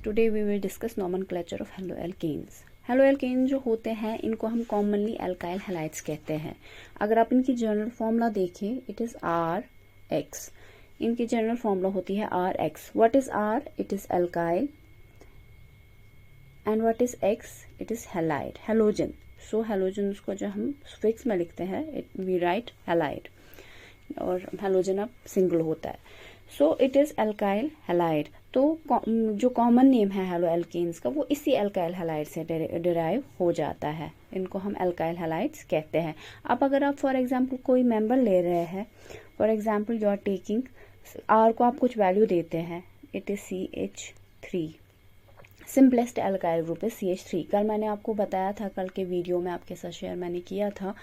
Today we will discuss nomenclature of haloalkanes. Haloalkane जो होते हैं इनको हम कॉमनली अल्काइल हैलाइड्स कहते हैं. अगर आप इनकी जनरल फॉर्मूला देखें, इट इज RX. इनकी जनरल फॉर्मूला होती है RX. What is R? It is alkyl. And what is X? It is halide, halogen. So halogen उसको जो हम फिक्स में लिखते हैं, वी राइट हैलाइड, और हेलोजन अब सिंगल होता है. So it is alkyl halide. तो जो कॉमन नेम है हेलोएल्केन्स का वो इसी अल्काइल हैलाइड से डिराइव हो जाता है. इनको हम अल्काइल हैलाइड्स कहते हैं. अब अगर आप फॉर एग्जांपल कोई मेंबर ले रहे हैं, for example you are taking R को आप कुछ वैल्यू देते हैं, it is CH3. Simplest alkyl group is CH3. कल मैंने आपको बताया था, कल के वीडियो में आपके साथ शेयर मैंने किया था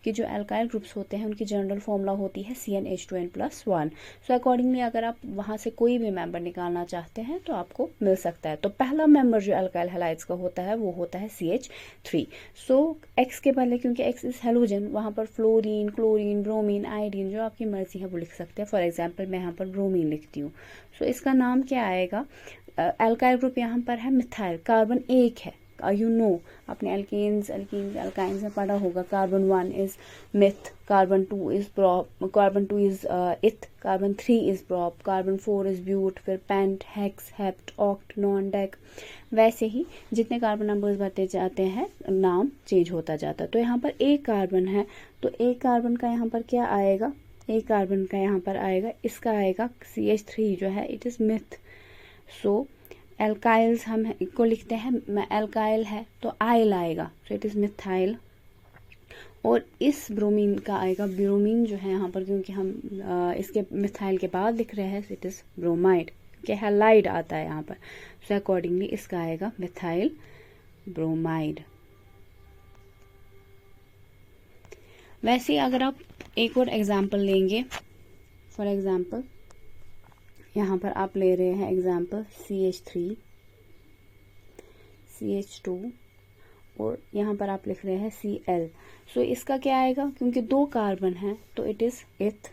कि जो अल्काइल ग्रुप्स होते हैं उनकी जनरल फॉर्मूला होती है CnH2n+1. सो अकॉर्डिंगली अगर आप वहां से कोई भी मेंबर निकालना चाहते हैं तो आपको मिल सकता है. तो पहला मेंबर जो अल्काइल हैलाइड्स का होता है वो होता है CH3. सो X के पहले, क्योंकि X इज हेलोजन, वहां पर फ्लोरीन, क्लोरीन, ब्रोमीन, आयोडीन जो आपकी मर्जी है वो लिख सकते हैं. फॉर एग्जाम्पल मैं यहाँ पर ब्रोमीन लिखती हूँ. सो इसका नाम क्या आएगा? अल्काइल ग्रुप यहाँ पर है मिथाइल. कार्बन एक है, यू नो आपने अल्काइंस में पढ़ा होगा. Carbon 1 is meth, carbon 2 is prop, carbon 2 is eth, carbon 3 is prop, carbon 4 is but, फिर pent, hex, hept, oct, non, dec. वैसे ही जितने कार्बन नंबर्स बढ़ते जाते हैं नाम चेंज होता जाता है. तो यहाँ पर एक कार्बन है, तो एक कार्बन का यहाँ पर क्या आएगा? एक कार्बन का यहाँ पर आएगा, इसका आएगा CH3 जो है, इट इज मिथ. सो एल्काइल्स हम को लिखते हैं, एल्काइल है तो आइल आएगा, सो इट इज मिथाइल. और इस ब्रोमीन का आएगा ब्रोमीन जो है यहाँ पर, क्योंकि हम इसके मिथाइल के बाद लिख रहे हैं, सो इट इज ब्रोमाइड, क्योंकि हैलाइड आता है यहाँ पर. सो अकॉर्डिंगली इसका आएगा मिथाइल ब्रोमाइड. वैसे अगर आप एक और एग्जाम्पल लेंगे, फॉर एग्जाम्पल यहाँ पर आप ले रहे हैं एग्जाम्पल CH3, CH2 और यहाँ पर आप लिख रहे हैं Cl. सो इसका क्या आएगा? क्योंकि दो कार्बन है तो इट इज इथ.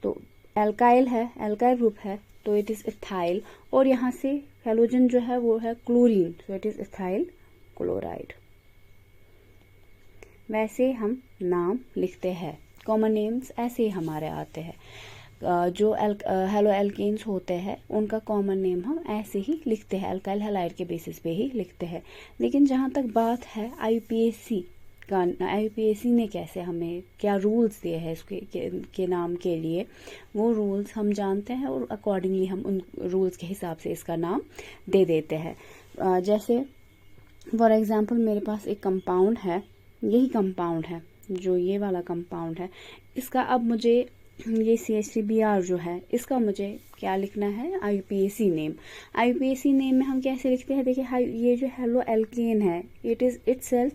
तो एल्काइल है, एल्काइल ग्रुप है तो इट इज इथाइल. और यहाँ से हेलोजन जो है वो है chlorine, so it is ethyl chloride. वैसे हम नाम लिखते हैं, कॉमन नेम्स ऐसे ही हमारे आते हैं. जो हेलोएल्केन्स होते हैं उनका कॉमन नेम हम ऐसे ही लिखते हैं, अल्काइल हैलाइड के बेसिस पे ही लिखते हैं. लेकिन जहाँ तक बात है IUPAC का, IUPAC ने कैसे हमें क्या रूल्स दिए हैं इसके के नाम के लिए, वो रूल्स हम जानते हैं और अकॉर्डिंगली हम उन रूल्स के हिसाब से इसका नाम दे देते हैं. जैसे फॉर एग्जाम्पल मेरे पास एक कंपाउंड है, यही कंपाउंड है जो ये वाला कंपाउंड है. इसका अब मुझे ये CH3Br जो है इसका मुझे क्या लिखना है? IUPAC name. IUPAC नेम में हम कैसे लिखते हैं? देखिए ये जो हेलोएल्केन है, इट इज इटसेल्फ,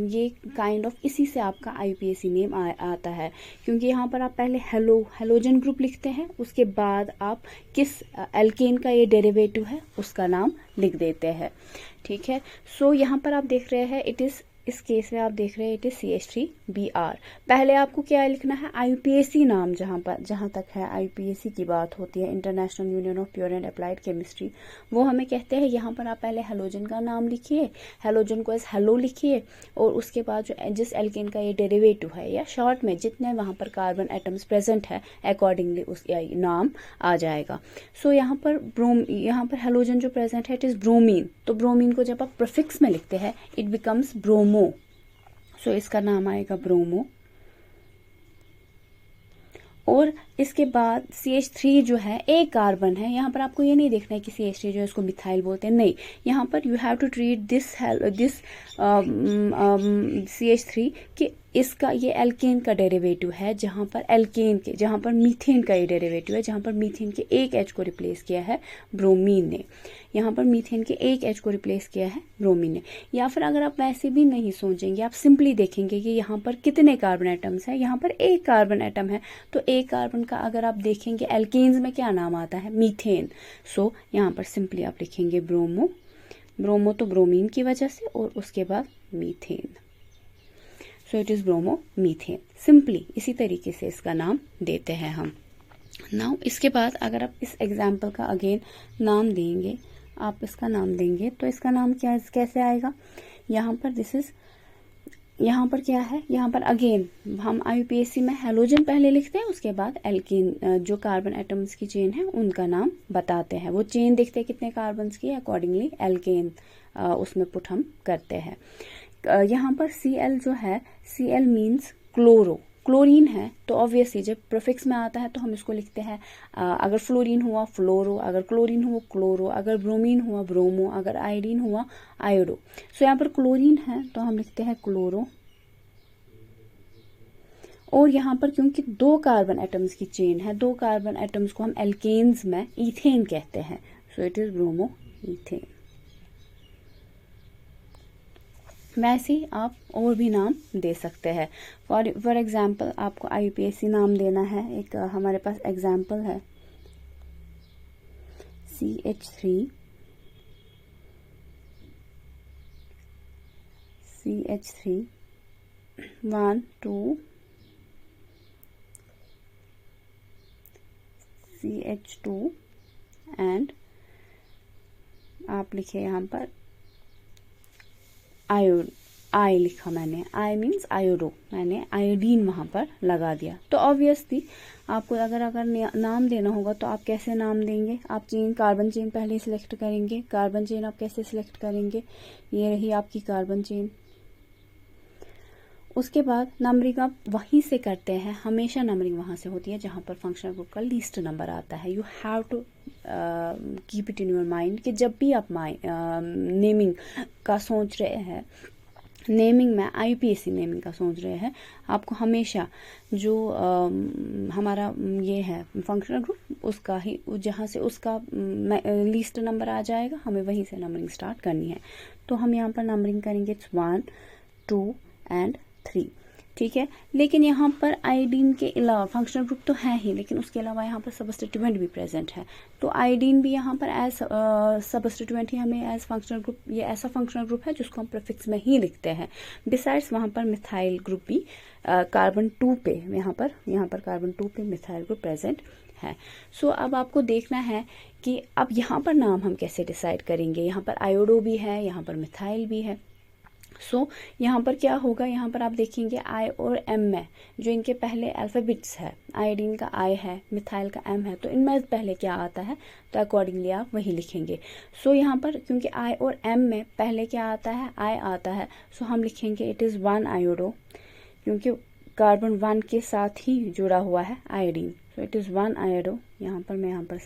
ये काइंड ऑफ इसी से आपका IUPAC नेम आता है, क्योंकि यहाँ पर आप पहले हेलोजन ग्रुप लिखते हैं, उसके बाद आप किस एल्केन का ये डेरिवेटिव है उसका नाम लिख देते हैं. ठीक है. सो यहाँ पर आप देख रहे हैं, इट इज, इस केस में आप देख रहे हैं इट इज CH3Br. पहले आपको क्या लिखना है? IUPAC नाम. जहाँ तक है IUPAC की बात होती है, international union of pure and applied chemistry, वो हमें कहते हैं यहाँ पर आप पहले हेलोजन का नाम लिखिए, हेलोजन को एज हेलो लिखिए, और उसके बाद जो जिस एल्केन का ये डेरिवेटिव है या शॉर्ट में जितने वहाँ पर कार्बन एटम्स प्रेजेंट है अकॉर्डिंगली उस नाम आ जाएगा. सो यहाँ पर हेलोजन जो प्रेजेंट है इट इज ब्रोमीन. तो ब्रोमीन को जब आप प्रीफिक्स में लिखते हैं इट बिकम्स ब्रोमो. सो इसका नाम आएगा ब्रोमो. और इसके बाद CH3 जो है एक कार्बन है. यहाँ पर आपको ये नहीं देखना है कि CH3 जो है इसको मिथाइल बोलते हैं, नहीं. यहाँ पर you have to treat this CH3 कि इसका ये एल्केन का डेरिवेटिव है, जहाँ पर मीथेन का ये डेरिवेटिव है, जहाँ पर मीथेन के एक H को रिप्लेस किया है ब्रोमीन ने. यहाँ पर मीथेन के एक H को रिप्लेस किया है ब्रोमीन ने. या फिर अगर आप वैसे भी नहीं सोचेंगे, आप सिंपली देखेंगे कि यहाँ पर कितने कार्बन एटम्स हैं, यहाँ पर एक कार्बन एटम है, तो एक कार्बन का अगर आप देखेंगे एल्केन्स में क्या नाम आता है? मीथेन. सो यहाँ पर सिंपली आप लिखेंगे ब्रोमो तो ब्रोमीन की वजह से, और उसके बाद methane. So it is bromo methane. Simply इसी तरीके से इसका नाम देते हैं हम. नाउ इसके बाद अगर आप इस एग्जाम्पल का अगेन नाम देंगे, आप इसका नाम देंगे तो इसका नाम कैसे आएगा। यहाँ पर यहाँ पर क्या है, यहाँ पर अगेन हम IUPAC में हैलोजन पहले लिखते हैं, उसके बाद एल्कीन जो कार्बन एटम्स की चेन है उनका नाम बताते हैं। वो चेन देखते हैं कितने कार्बन्स की है, अकॉर्डिंगली एल्केन उसमें पुट हम करते हैं। यहाँ पर Cl जो है, Cl मीन्स क्लोरीन है, तो ऑब्वियसली जब प्रीफिक्स में आता है तो हम इसको लिखते हैं, अगर फ्लोरीन हुआ फ्लोरो, अगर क्लोरीन हुआ क्लोरो, अगर ब्रोमीन हुआ ब्रोमो, अगर आयोडीन हुआ आयोडो। सो यहाँ पर क्लोरीन है तो हम लिखते हैं क्लोरो। और यहाँ पर क्योंकि 2 कार्बन एटम्स की चेन है, 2 कार्बन एटम्स को हम एल्केन्स में इथेन कहते हैं, so it is bromo ethane. वैसे ही आप और भी नाम दे सकते हैं। फॉर एग्जाम्पल आपको IUPAC नाम देना है, एक हमारे पास एग्जाम्पल है CH3 1 2 CH2 एंड आप लिखे यहाँ पर आई लिखा मैंने, आई मीन्स आयोडो, मैंने आयोडीन वहां पर लगा दिया। तो ऑब्वियसली आपको अगर नाम देना होगा तो आप कैसे नाम देंगे, आप कार्बन चेन पहले सिलेक्ट करेंगे। कार्बन चेन आप कैसे सिलेक्ट करेंगे, ये रही आपकी कार्बन चेन। उसके बाद नंबरिंग आप वहीं से करते हैं, हमेशा नंबरिंग वहां से होती है जहां पर फंक्शनल ग्रुप का लीस्ट नंबर आता है। You have to keep it in your mind कि जब भी आप नेमिंग का सोच रहे हैं, नेमिंग में IUPAC नेमिंग का सोच रहे हैं, आपको हमेशा जो हमारा ये है फंक्शनल ग्रुप, उसका ही जहाँ से उसका लीस्ट नंबर आ जाएगा, हमें वहीं से नंबरिंग स्टार्ट करनी है। तो हम यहाँ पर नंबरिंग करेंगे 1 2 एंड 3, ठीक है। लेकिन यहाँ पर आयोडीन के अलावा फंक्शनल ग्रुप तो है ही, लेकिन उसके अलावा यहाँ पर सबस्टिट्यूएंट भी प्रेजेंट है, तो आयोडीन भी यहाँ पर एज सबस्टिट्यूएंट ही हमें एज फंक्शनल ग्रुप, ये ऐसा फंक्शनल ग्रुप है जिसको हम प्रीफिक्स में ही लिखते हैं। बिसाइड्स वहाँ पर मिथाइल ग्रुप भी कार्बन 2 पे, यहाँ पर कार्बन 2 पे मिथाइल ग्रुप प्रेजेंट है। सो अब आपको देखना है कि अब यहाँ पर नाम हम कैसे डिसाइड करेंगे। यहाँ पर आयोडो भी है, यहाँ पर मिथाइल भी है। सो यहाँ पर क्या होगा, यहाँ पर आप देखेंगे I और M में जो इनके पहले अल्फाबेट्स है, आयोडीन का I है, मिथाइल का M है, तो इनमें पहले क्या आता है तो अकॉर्डिंगली आप वही लिखेंगे। सो यहाँ पर क्योंकि I और M में पहले क्या आता है, I आता है, सो हम लिखेंगे इट इज़ 1 आयोडो, क्योंकि कार्बन 1 के साथ ही जुड़ा हुआ है iodine, so it is 1 iodo. यहाँ पर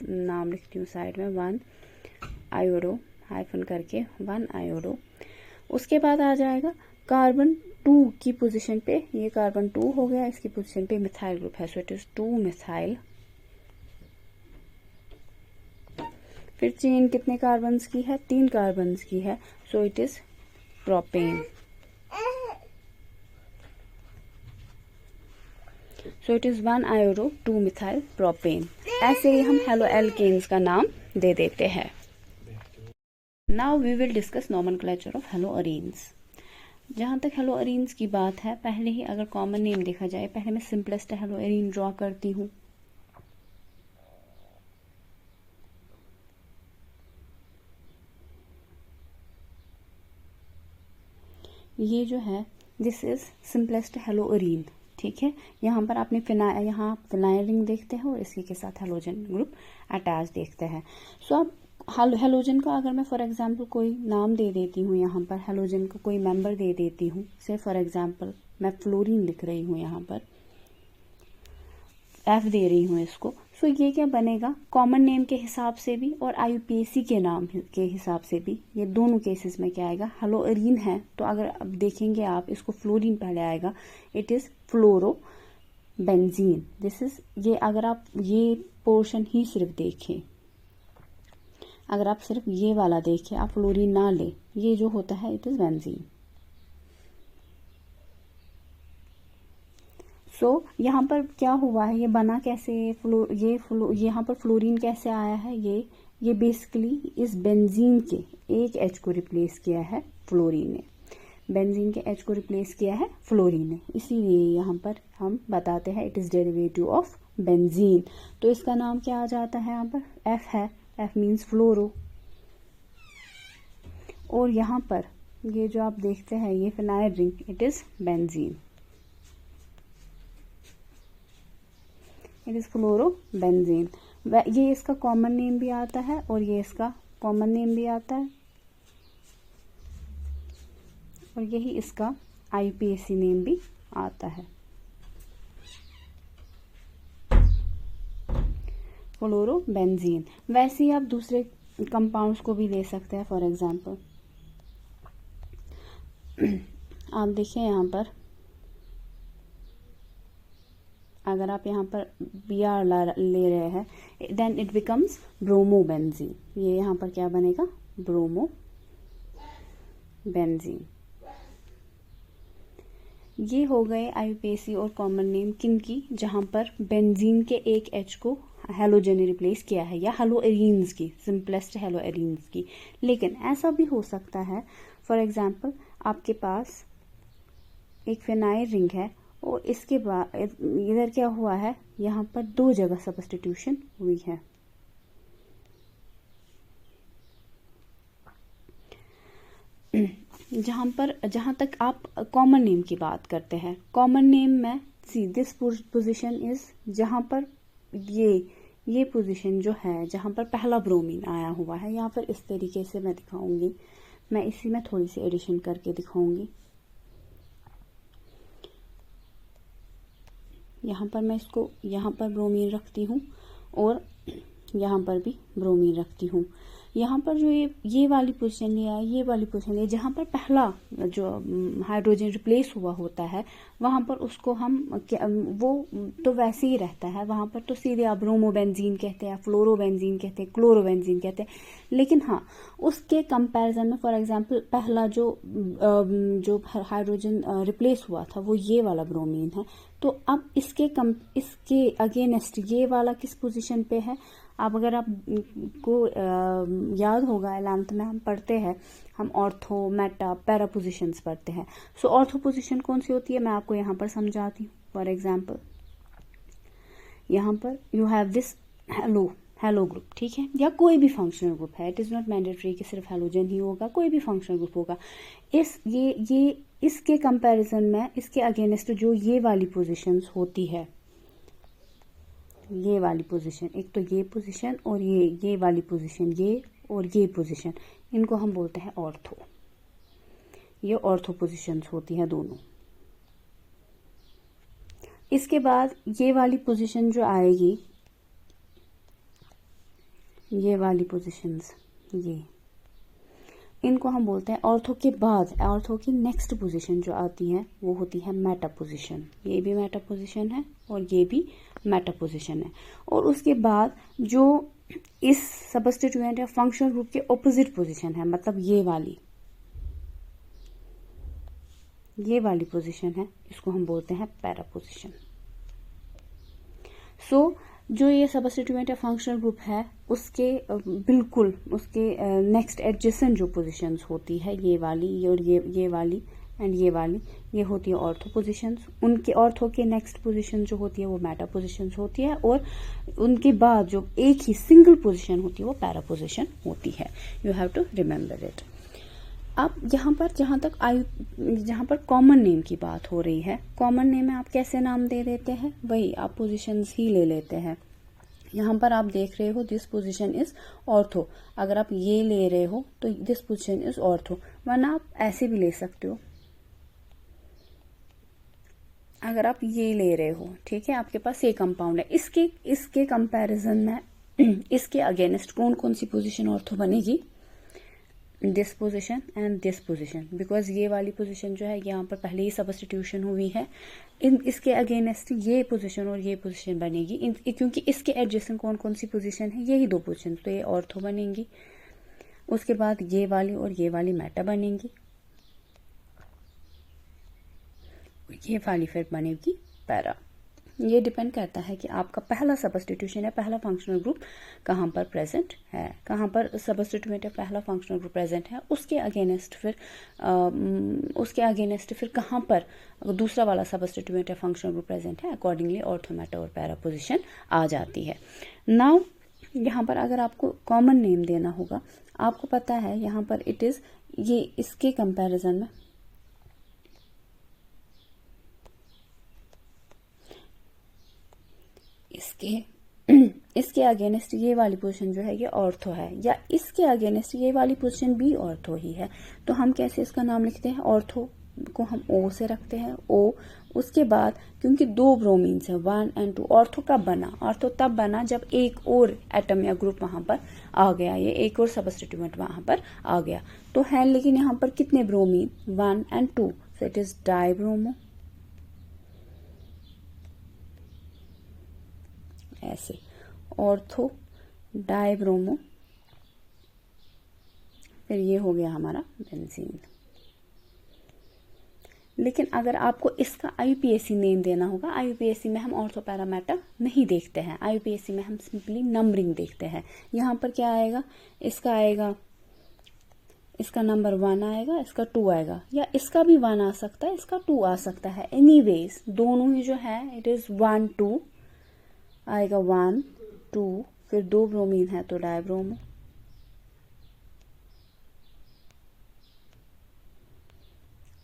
नाम लिखती हूँ साइड में 1 आयोडो, हाइफन करके 1 आयोडो। उसके बाद आ जाएगा कार्बन 2 की पोजीशन पे, ये कार्बन 2 हो गया, इसकी पोजीशन पे मिथाइल ग्रुप है, सो इट इज 2 मिथाइल। फिर चेन कितने कार्बन्स की है, 3 कार्बन्स की है, so it is propane. So it is 1 iodo 2 methyl propane. ऐसे ही हम हेलो एल्केन्स का नाम दे देते हैं। Now we will discuss nomenclature of haloarenes. जहाँ तक हेलोअरीन्स की बात है, पहले ही अगर कॉमन नेम देखा जाए, पहले मैं सिंपलेस्ट हेलोअरीन ड्रॉ करती हूँ। ये जो है दिस इज सिंपलेस्ट हेलोअरीन, ठीक है। यहाँ पर आपने यहाँ फिनाइल रिंग देखते हो और इसी के साथ हेलोजन ग्रुप अटैच देखते हैं। सो अब हेलोजन का अगर मैं फॉर एग्जांपल कोई नाम दे देती हूँ, यहाँ पर हेलोजन को कोई मेंबर दे देती हूँ, से फॉर एग्जांपल मैं फ्लोरीन लिख रही हूँ, यहाँ पर F दे रही हूँ इसको। सो ये क्या बनेगा, कॉमन नेम के हिसाब से भी और IUPAC के नाम के हिसाब से भी, ये दोनों केसेस में क्या आएगा, हेलोअरीन है तो अगर अब देखेंगे आप इसको फ्लोरीन पहले आएगा, it is fluoro benzene. This is ये, अगर आप ये पोर्शन ही सिर्फ देखें, अगर आप सिर्फ ये वाला देखें, आप फ्लोरीन ना ले, ये जो होता है इट इज बेंजीन। सो यहाँ पर क्या हुआ है, ये बना कैसे, यहाँ पर फ्लोरीन कैसे आया है, ये बेसिकली इस बेंजीन के एक H को रिप्लेस किया है फ्लोरीन ने, बेंजीन के H को रिप्लेस किया है फ्लोरीन ने, इसीलिए यहाँ पर हम बताते हैं it is derivative of benzene. तो इसका नाम क्या आ जाता है, यहाँ पर एफ है, एफ मीन्स फ्लोरो। और यहाँ पर ये जो आप देखते हैं ये phenyl ring, it is benzene, it is fluorobenzene. ये इसका कॉमन नेम भी आता है और ये इसका कॉमन नेम भी आता है, और यही इसका IUPAC नेम भी आता है, फ्लोरोबेंजीन। वैसे ही आप दूसरे कंपाउंड्स को भी ले सकते हैं। फॉर एग्जांपल आप देखिए यहाँ पर, अगर आप यहाँ पर Br ले रहे हैं, देन इट बिकम्स ब्रोमोबेंजीन। ये यहाँ पर क्या बनेगा, ब्रोमोबेंजीन। ये हो गए IUPAC और कॉमन नेम किनकी, जहाँ पर बेंजीन के एक H को हेलोजन ने रिप्लेस किया है, या हेलोएरीन्स की, सिंपलेस्ट हेलोएरीन्स की। लेकिन ऐसा भी हो सकता है, फॉर एग्जांपल आपके पास एक फिनाइल रिंग है और इसके बाद इधर क्या हुआ है, यहाँ पर 2 जगह सब्स्टिट्यूशन हुई है। जहां तक आप कॉमन नेम की बात करते हैं, कॉमन नेम में सी दिस पोजीशन इज, जहां पर ये पोजीशन जो है जहां पर पहला ब्रोमीन आया हुआ है, यहाँ पर इस तरीके से मैं दिखाऊंगी, मैं इसी में थोड़ी सी एडिशन करके दिखाऊंगी। यहाँ पर मैं इसको, यहाँ पर ब्रोमीन रखती हूँ और यहाँ पर भी ब्रोमीन रखती हूँ। यहाँ पर जो ये वाली पोजीशन लिया है, ये वाली पोजीशन लिया, जहाँ पर पहला जो हाइड्रोजन रिप्लेस हुआ होता है, वहाँ पर उसको हम वो तो वैसे ही रहता है, वहाँ पर तो सीधे आप ब्रोमोबेंजीन कहते हैं, फ्लोरोबेंजीन कहते हैं, क्लोरोबेंजीन कहते हैं। लेकिन हाँ, उसके कंपैरिजन में फॉर एग्जांपल पहला जो हाइड्रोजन रिप्लेस हुआ था वो ये वाला ब्रोमीन है। तो अब इसके अगेंस्ट ये वाला किस पोजीशन पे है। अब अगर आप को याद होगा 11th में हम पढ़ते हैं, हम ऑर्थो, मेटा, पैरा पोजिशंस पढ़ते हैं। सो ऑर्थो पोजीशन कौन सी होती है, मैं आपको यहाँ पर समझाती हूँ। फॉर एग्जांपल यहाँ पर you have this hello group, ठीक है, या कोई भी फंक्शनल ग्रुप है, इट इज नॉट मैंडेटरी कि सिर्फ हेलोजन ही होगा, कोई भी फंक्शनल ग्रुप होगा। इसके कंपैरिजन में इसके अगेंस्ट जो ये वाली पोजीशंस होती है, ये वाली पोजीशन, एक तो ये पोजीशन और ये वाली पोजीशन, ये और ये पोजीशन, इनको हम बोलते हैं ऑर्थो। ये ऑर्थो पोजीशंस होती हैं दोनों। इसके बाद ये वाली पोजीशन जो आएगी, ये वाली पोजीशंस, ये इनको हम बोलते हैं ऑर्थो के बाद, ऑर्थो की नेक्स्ट पोजीशन जो आती है वो होती है मेटा पोजीशन। ये भी मेटा पोजीशन है और ये भी मेटा पोजीशन है। और उसके बाद जो इस सब्स्टिट्यूएंट या फंक्शनल ग्रुप के ऑपोजिट पोजीशन है, मतलब ये वाली पोजीशन है, इसको हम बोलते हैं पैरा पोजीशन। सो जो ये सब्स्टिट्यूएंट या फंक्शनल ग्रुप है उसके बिल्कुल उसके नेक्स्ट एडजेसेंट जो पोजीशंस होती है, ये वाली और ये वाली एंड ये वाली, ये होती है ऑर्थो पोजीशंस। उनके ऑर्थो के नेक्स्ट पोजीशन जो होती है वो मेटा पोजीशंस होती है, और उनके बाद जो एक ही सिंगल पोजीशन होती है वो पैरा पोजीशन होती है। You have to remember it. अब यहाँ पर जहाँ पर कॉमन नेम की बात हो रही है, कॉमन नेम में आप कैसे नाम दे देते हैं, वही आप पोजीशंस ही ले लेते हैं। यहाँ पर आप देख रहे हो दिस पोजीशन इज ऑर्थो, अगर आप ये ले रहे हो तो दिस पोजीशन इज ऑर्थो, वरना आप ऐसे भी ले सकते हो। अगर आप ये ले रहे हो, ठीक है, आपके पास ये कंपाउंड है, इसके कंपैरिजन में इसके अगेंस्ट कौन कौन सी पोजीशन ऑर्थो बनेगी, this position and this position, because ये वाली पोजीशन जो है यहाँ पर पहले ही सब्स्टिट्यूशन हुई है, इसके अगेंस्ट ये पोजीशन और ये पोजीशन बनेगी, क्योंकि इसके एडजेसेंट कौन कौन सी पोजीशन है, यही दो पोजीशन, तो ये ऑर्थो बनेंगी। उसके बाद ये वाली और ये वाली मेटा बनेंगी, ये वाली फिर बनेगी पैरा। ये डिपेंड करता है कि आपका पहला सब्स्टिट्यूशन या पहला फंक्शनल ग्रुप कहाँ पर प्रेजेंट है, कहाँ पर सब्स्टिट्यूट या पहला फंक्शनल ग्रुप प्रेजेंट है, उसके अगेंस्ट फिर कहाँ पर दूसरा वाला सब्स्टिट्यूट या फंक्शनल ग्रुप प्रेजेंट है, अकॉर्डिंगली ऑर्थो मेटा और पैरा पोजिशन आ जाती है। नाउ यहाँ पर अगर आपको कॉमन नेम देना होगा, आपको पता है यहाँ पर इट इज, ये इसके कंपैरिजन में इसके अगेंस्ट ये वाली पोजीशन जो है ये ऑर्थो है, या इसके अगेंस्ट ये वाली पोजीशन भी ऑर्थो ही है, तो हम कैसे इसका नाम लिखते हैं, ऑर्थो को हम ओ से रखते हैं, ओ। उसके बाद क्योंकि दो ब्रोमीन्स है 1 और 2, ऑर्थो कब बना, ऑर्थो तब बना जब एक और एटम या ग्रुप वहां पर आ गया, ये एक और सब्स्टिट्यूएंट वहां पर आ गया, तो है लेकिन यहाँ पर कितने ब्रोमीन, 1 और 2, सो इट इज डाइब्रोमो, ऐसे ऑर्थो डाइब्रोमो, फिर ये हो गया हमारा बेंजीन। लेकिन अगर आपको इसका आईयूपीएसी नेम देना होगा, आईयूपीएसी में हम ऑर्थो पैरा मेटा नहीं देखते हैं, आईयूपीएसी में हम सिंपली नंबरिंग देखते हैं। यहाँ पर क्या आएगा, इसका आएगा, इसका नंबर 1 आएगा, इसका 2 आएगा, या इसका भी 1 आ सकता है, इसका 2 आ सकता है, एनीवेज दोनों ही जो है इट इज 1 2 आएगा, 1 2, फिर 2 ब्रोमीन है तो डाइब्रोमो,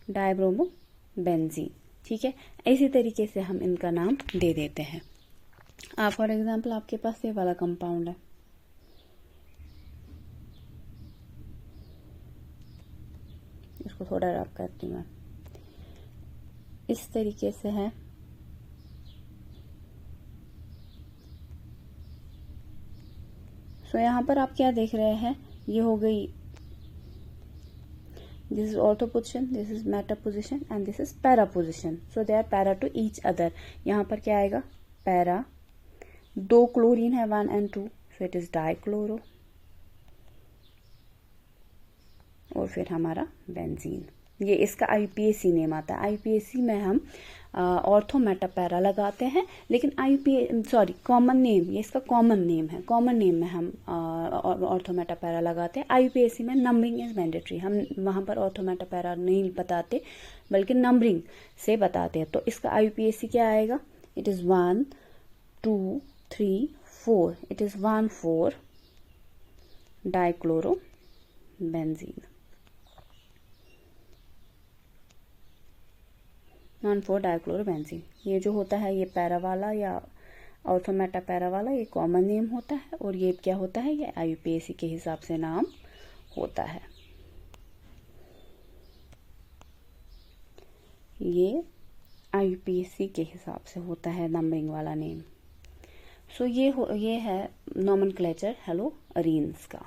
डाइब्रोमो बेंजीन, ठीक है। इसी तरीके से हम इनका नाम दे देते हैं। आप फॉर एग्जांपल आपके पास ये वाला कंपाउंड है, इसको थोड़ा रब करती हूँ, इस तरीके से है, सो यहाँ पर आप क्या देख रहे हैं, ये हो गई, this is ortho position, this is meta position and this is para position, so they are para to each other। यहाँ पर क्या आएगा, para, 2 क्लोरीन है 1 और 2, so it is डाइक्लोरो, और फिर हमारा बेंजीन। ये इसका आईयूपीएसी नेम आता है। आईयूपीएसी में हम ऑर्थो मेटा पैरा लगाते हैं, लेकिन कॉमन नेम, ये इसका कॉमन नेम है, कॉमन नेम में हम ऑर्थो मेटा पैरा लगाते हैं। आईयूपीएसी में नंबरिंग इज मैंडेटरी, हम वहाँ पर ऑर्थो मेटा पैरा नहीं बताते बल्कि नंबरिंग से बताते हैं। तो इसका आईयूपीएसी क्या आएगा, it is 1 2 3 4, it is 1 4 dichloro benzene, 1 4 dichloro benzene. ये जो होता है ये पैरा वाला या ऑर्थो मेटा पैरा वाला ये कॉमन नेम होता है, और ये क्या होता है, ये आईयूपीएसी के हिसाब से नाम होता है। ये आईयूपीएसी के हिसाब से होता है नंबरिंग वाला नेम। सो ये है नॉमेनक्लेचर हेलोअरीन्स का।